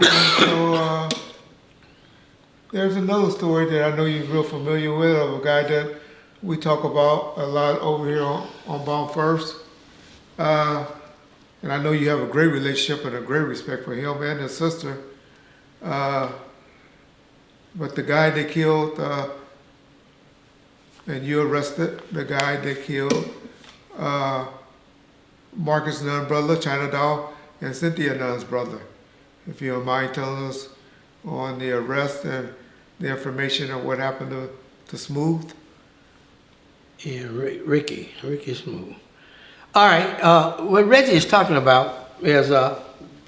So there's another story that I know you're real familiar with of a guy that we talk about a lot over here on Bomb First. Uh, and I know you have a great relationship and a great respect for him and his sister. Uh, but the guy they killed, and you arrested the guy that killed uh, Marcus Nunn's brother, China Doll, and Cynthia Nunn's brother. If you don't mind telling us on the arrest and the information of what happened to Smooth. Yeah, Ricky Smooth. All right, what Reggie is talking about is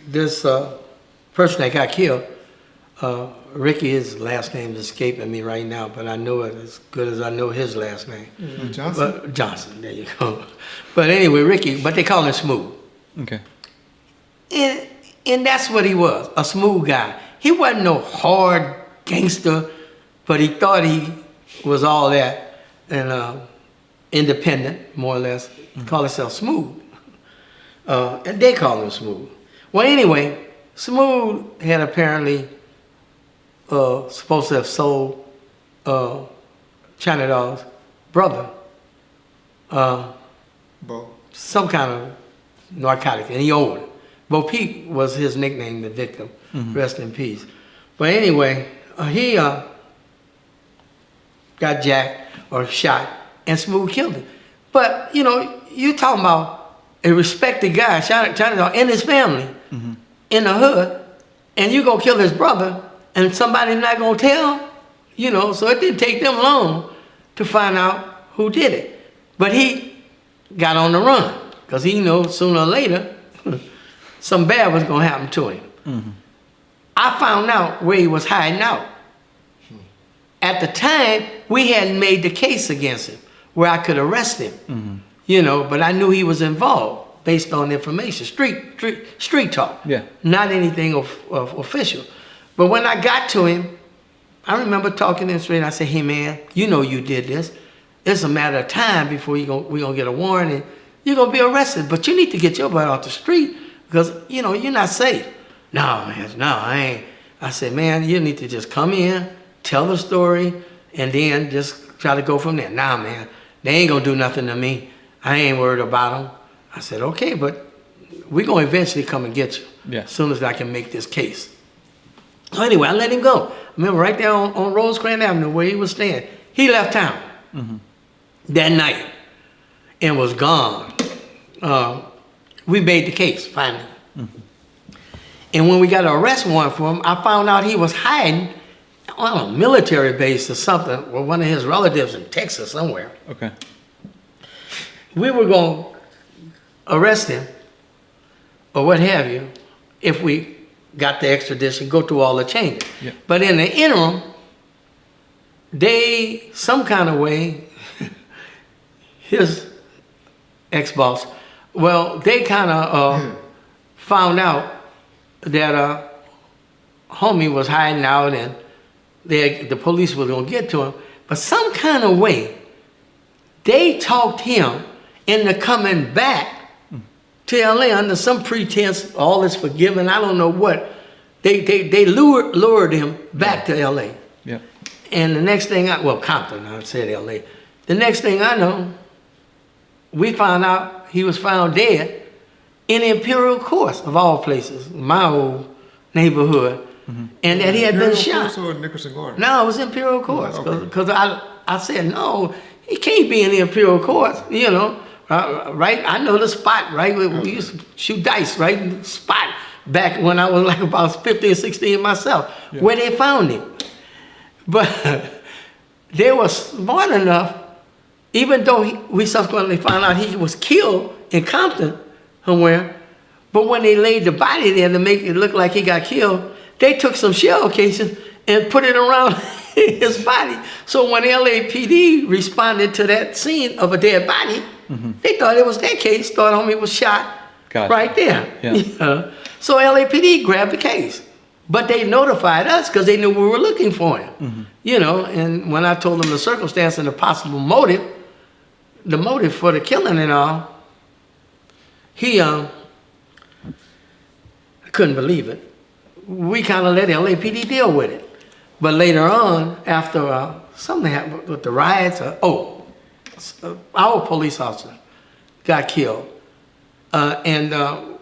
this person that got killed. Ricky, his last name is escaping me right now, but I know it as good as I know his last name. Johnson? But, Johnson, there you go. But anyway, Ricky, but they call him Smooth. Okay. And that's what he was, a smooth guy. He wasn't no hard gangster, but he thought he was all that and independent, more or less. He called himself Smooth. And they call him Smooth. Well, anyway, Smooth had apparently supposed to have sold China Doll's brother Bo. some kind of narcotic, and he owed it. Bo Peep was his nickname, the victim. Rest in peace. But anyway, he got jacked or shot, and Smooth killed him. But, you know, you talking about a respected guy, China Doll, and his family in the hood, and you gonna kill his brother, and somebody not gonna tell, you know, so it didn't take them long to find out who did it. But he got on the run, because he knew sooner or later something bad was gonna happen to him. I found out where he was hiding out. At the time, we hadn't made the case against him where I could arrest him, you know, but I knew he was involved based on information, street talk, not anything of official. But when I got to him, I remember talking to him straight. I said, "Hey man, you know you did this. It's a matter of time before we're gonna get a warrant and you're gonna be arrested. But you need to get your butt off the street because you know you're not safe." "No, man, no, I ain't." I said, "Man, you need to just come in, tell the story, and then just try to go from there." "Nah, man, they ain't gonna do nothing to me. I ain't worried about them." I said, "Okay, but we're gonna eventually come and get you as soon as I can make this case." So anyway, I let him go. I remember right there on Rosecrans Avenue where he was staying. He left town that night and was gone. We made the case finally. And when we got an arrest warrant for him, I found out he was hiding on a military base or something with one of his relatives in Texas somewhere. Okay. We were going to arrest him or what have you if we got the extradition, go through all the changes. But in the interim, they, some kind of way, his ex-boss, well, they kind of found out that homie was hiding out and the police was going to get to him. But some kind of way, they talked him into coming back to LA under some pretense, all is forgiven, I don't know what. They lured him back to LA. And the next thing Compton, I said LA. The next thing I know, we found out he was found dead in Imperial Course, of all places, my old neighborhood, and that he had been shot. Or Nickerson Garden? No, it was Imperial Course, because I said, no, he can't be in the Imperial Course, you know, right? I know the spot, right? We used to shoot dice, right? In the spot back when I was like about 15 or 16 myself, where they found him. But they were smart enough, even though we subsequently found out he was killed in Compton somewhere, but when they laid the body there to make it look like he got killed, they took some shell casings and put it around his body. So when LAPD responded to that scene of a dead body, they thought it was their case, thought homie was shot right there. You know? So LAPD grabbed the case. But they notified us because they knew we were looking for him. You know, and when I told them the circumstance and the possible motive, the motive for the killing and all, he couldn't believe it. we kind of let LAPD deal with it. But later on, after something happened with the riots, our police officer got killed. And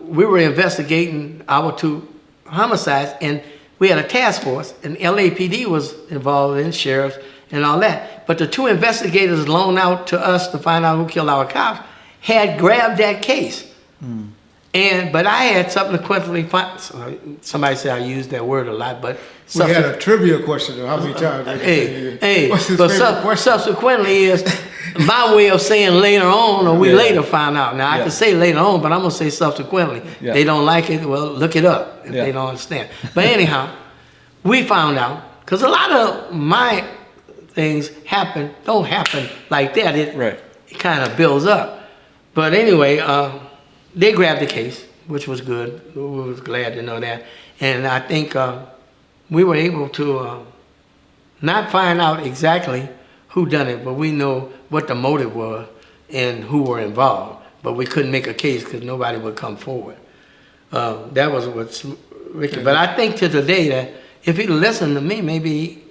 we were investigating our 2 homicides, and we had a task force, and LAPD was involved in, sheriffs and all that. But the 2 investigators loaned out to us to find out who killed our cops had grabbed that case. But I had subsequently somebody said I used that word a lot, but We had a trivia question though. How many times? What's his favorite question? Subsequently is my way of saying later on, or we later found out. Now I can say later on, but I'm gonna say subsequently. They don't like it, well, look it up if they don't understand. But anyhow, we found out, because a lot of my things don't happen like that. It kind of builds up. But anyway, they grabbed the case, which was good. We was glad to know that. And I think we were able to not find out exactly who done it, but we know what the motive was and who were involved. But we couldn't make a case because nobody would come forward. That was what's Ricky. But I think to today that if he'd listened to me, maybe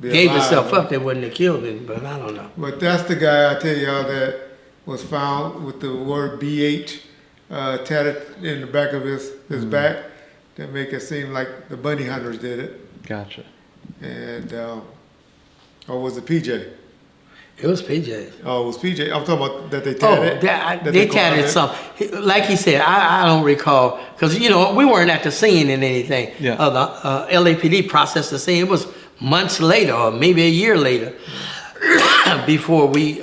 gave himself up, they wouldn't have killed him. But I don't know. But that's the guy I tell y'all that was found with the word BH tatted in the back of his back to make it seem like the bunny hunters did it. Gotcha. And or was it PJ? It was PJ. Oh, it was PJ. I'm talking about that they tatted. Oh, they tatted something. Like he said, I don't recall, because we weren't at the scene in anything. Yeah. Uh-huh. The LAPD processed the scene. It was months later, or maybe a year later, before we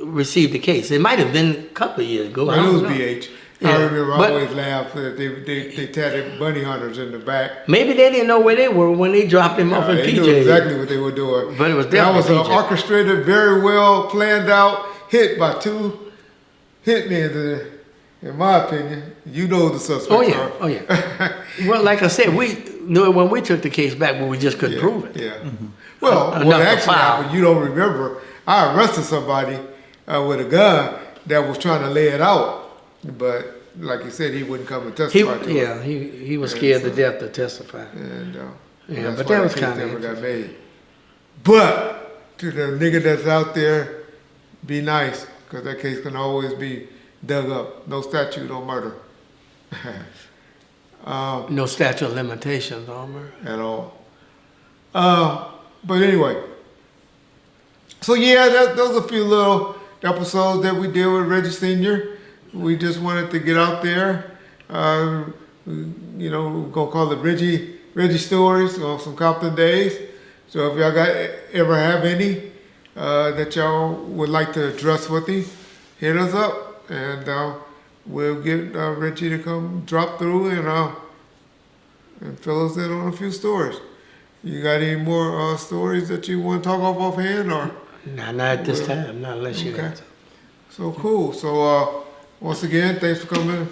received the case. It might have been a couple of years ago. Well, it was BH. Yeah. I remember I always laughed that they tatted bunny hunters in the back. Maybe they didn't know where they were when they dropped him off in They PJ. knew exactly what they were doing. But it was that was definitely an PJ. orchestrated, very well planned out hit by 2 hitmen. In my opinion, you know the suspects are. Oh yeah. Well, like I said, we knew it when we took the case back, but we just couldn't prove it. Yeah. Well, Enough what to actually file. happened, you don't remember. I arrested somebody with a gun that was trying to lay it out, but like you said, he wouldn't come and testify to it. He was scared to death to testify. And Yeah, that's but why that was the case kind never of got made. But to the nigga that's out there, be nice, because that case can always be dug up. No statute on murder. No statute of limitations on murder. At all. But anyway, so yeah, those are a few little episodes that we did with Reggie Sr. We just wanted to get out there. We're gonna call it Reggie Stories on some Compton days. So if y'all ever have any that y'all would like to address with him, hit us up and we'll get Reggie to come drop through and fill us in on a few stories. You got any more stories that you want to talk off offhand, or? Nah, not at this time, not unless you Okay. got to. So cool. So once again, thanks for coming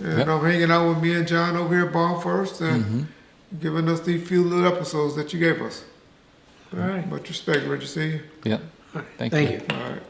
and hanging out with me and John over here at Bomb First and giving us these few little episodes that you gave us. All right. Much respect, Reggie. See you. Yep. All right. Thank Thank you. you. All right.